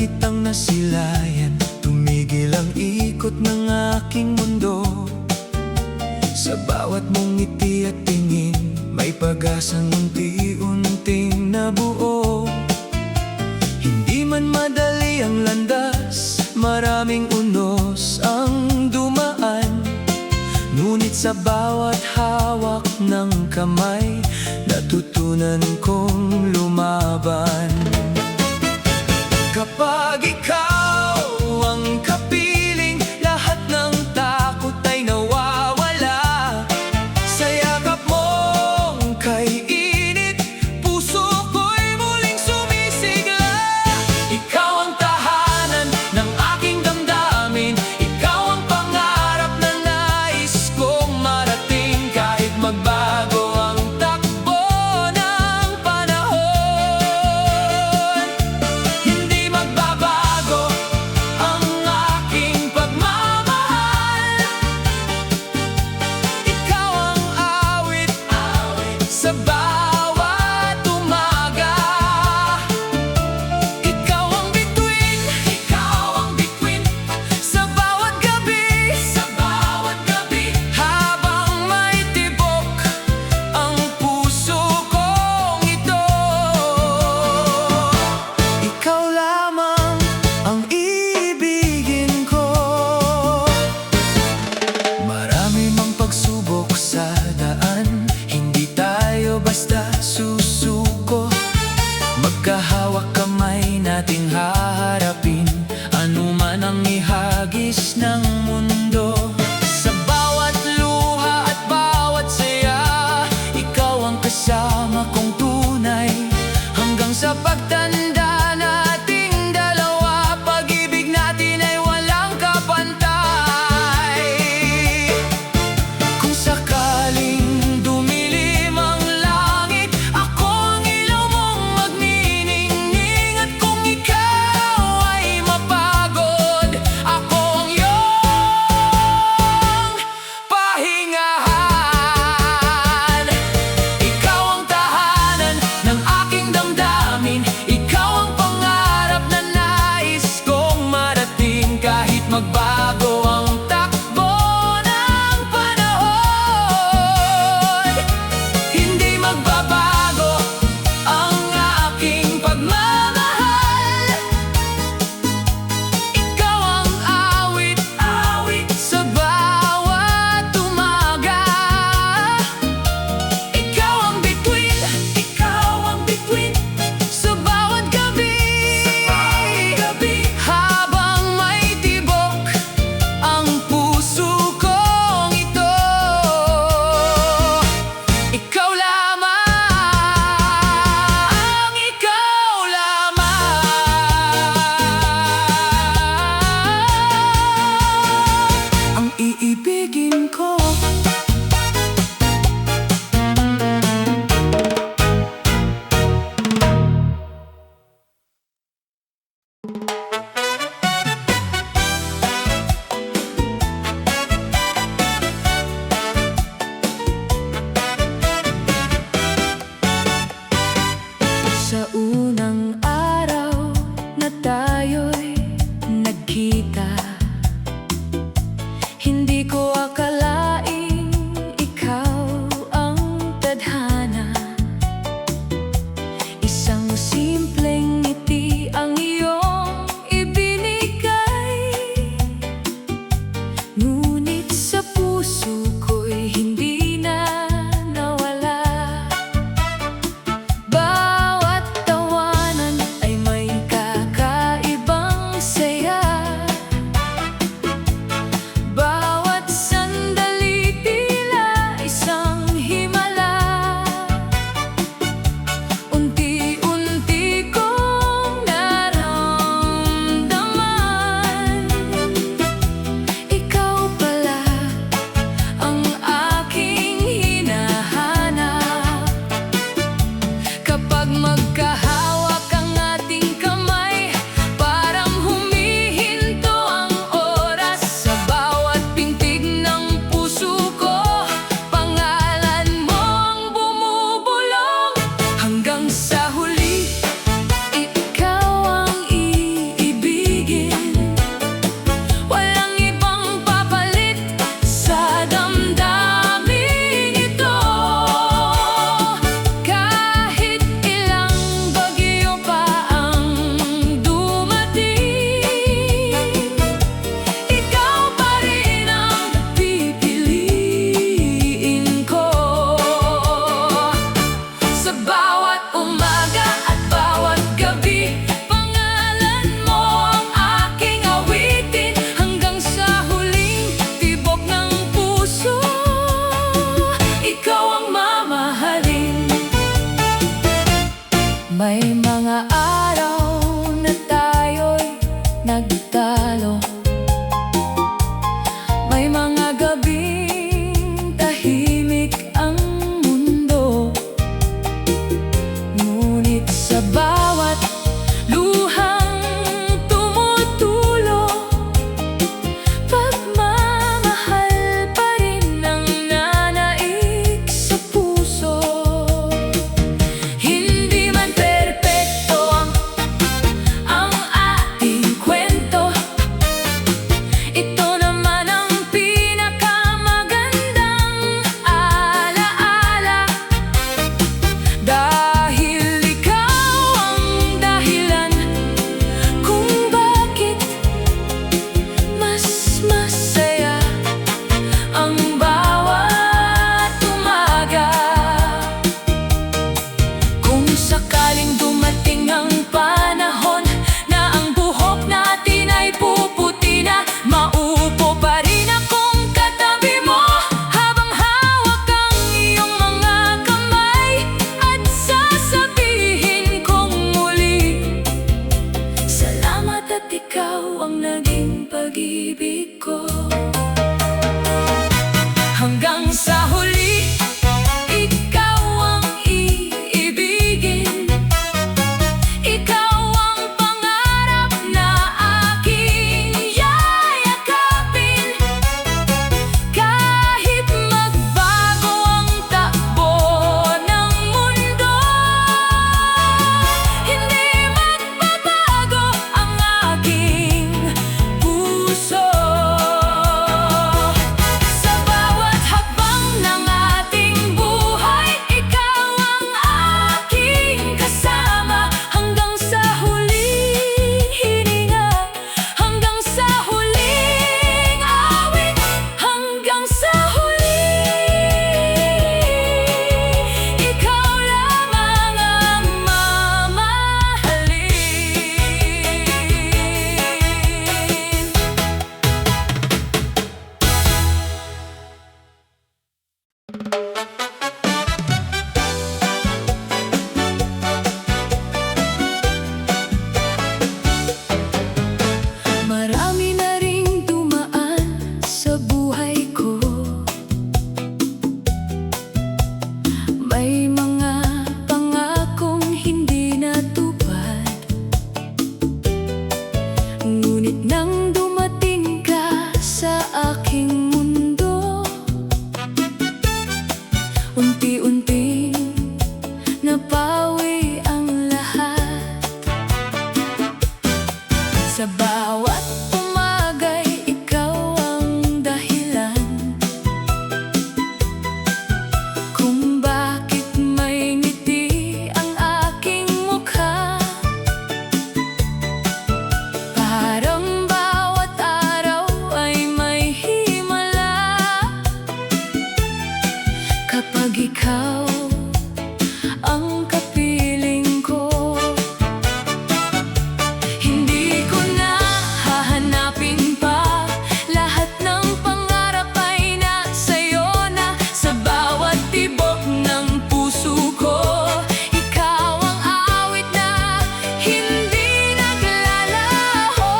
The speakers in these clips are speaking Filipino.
kitang nasilayan, tumigil ang ikot ng aking mundo. Sa bawat mong ngiti at tingin, may pag-asang unti-unting nabuo. Hindi man madali ang landas, maraming unos ang dumaan, ngunit sa bawat hawak ng kamay, natutunan kong lumaban. Kapag ikaw ang kapiling, lahat ng takot ay nawawala. Sa yakap mong kay init, puso ko'y muling sumisigla. Ikaw ang tahanan ng aking damdamin, ikaw ang pangarap na nais kong marating. Kahit magbago ang takbo ng panahon, hindi magbabago nagtalo. May mga gabing tahimik ang mundo, ngunit sa bawat luhang tumutulo, pagmamahal pa rin ang nanaig sa puso. Hindi man perpekto ang ating kwento, ito naman ang pinakamagandang alaala. Dahil ikaw ang dahilan kung bakit mas masaya ang bawat umaga. Kung sakaling dumating ang panahon na ang buhok natin ay puputi na, maupo pa rin akong katabi mo habang hawak ang iyong mga kamay, at sasabihin kong muli, salamat at ikaw ang naging pag-ibig ko. Hanggang sa huli, ikaw ang iibigin. Ikaw ang pangarap na aking yayakapin. Kahit magbago ang takbo ng mundo, hindi magbabago ang aking puso. Sa bawat hakbang ng ating buhay, ikaw ang aking kasama. Hanggang sa huling hininga, hanggang sa huling awit, hanggang sa huli, ikaw lamang ang mamahalin. Marami na ring dumaan sa buhay ko. May mga pangakong hindi natupad, ngunit nang dumating ka sa aking mundo, unti-unting napawi ang lahat. Sa bawat umaga'y ikaw ang dahilan kung bakit may ngiti ang aking mukha. Parang bawat araw ay may himala kapag ikaw ang kapiling ko. Hindi ko na hahanapin pa, lahat ng pangarap ay nasa'yo na. Sa bawat tibok ng puso ko, ikaw ang awit na hindi naglalaho.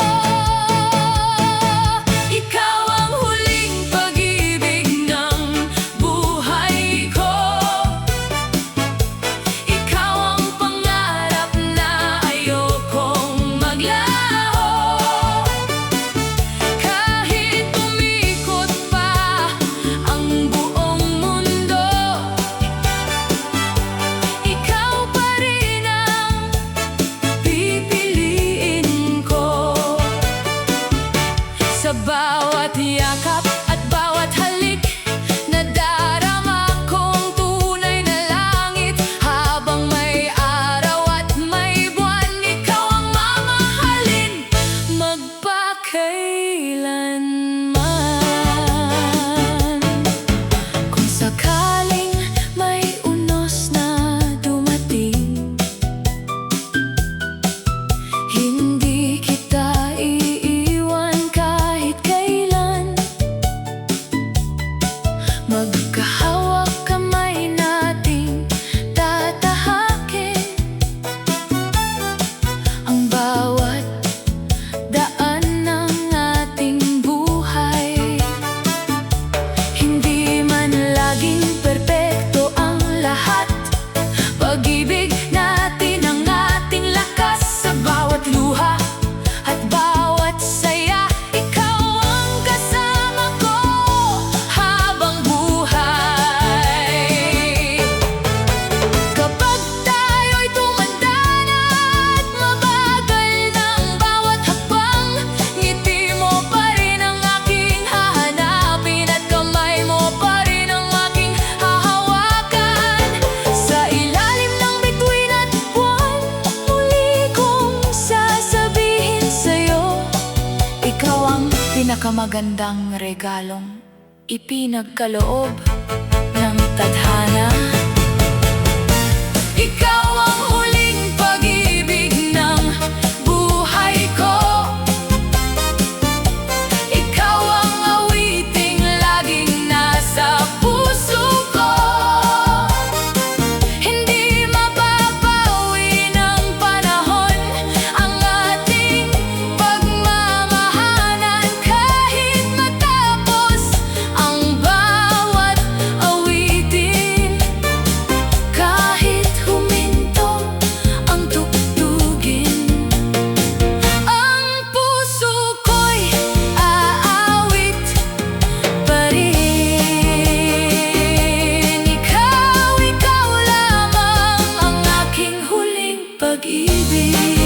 Ikaw ang huling pag-ibig ng buhay ko. Ikaw ang pangarap na ayokong maglaho. Kahit umikot pa ang buong mundo, ikaw pa rin ang pipiliin ko. Sa bawat yakap at bawat halik, nadarama kong tunay na langit. Habang may araw at may buwan, ikaw ang mamahalin magpakailanman. Kung sakaling may unos na dumating, hindi kita iiwan kahit kailan. Magkahawak kamay nating tatahakin ang bawat daan. pinakamagandang regalong ipinagkaloob ng tadhana. Ikaw ang huling pag-ibig ng buhay ko. Ikaw ang awiting laging nasa puso ko. Hindi mapapawi ng panahon ang ating pagmamahalan. Kahit matapos ang bawat awitin, kahit huminto ang tugtugin, ang puso ko'y aawit pa rin. Ikaw, ikaw lamang ang aking huling pag-ibig.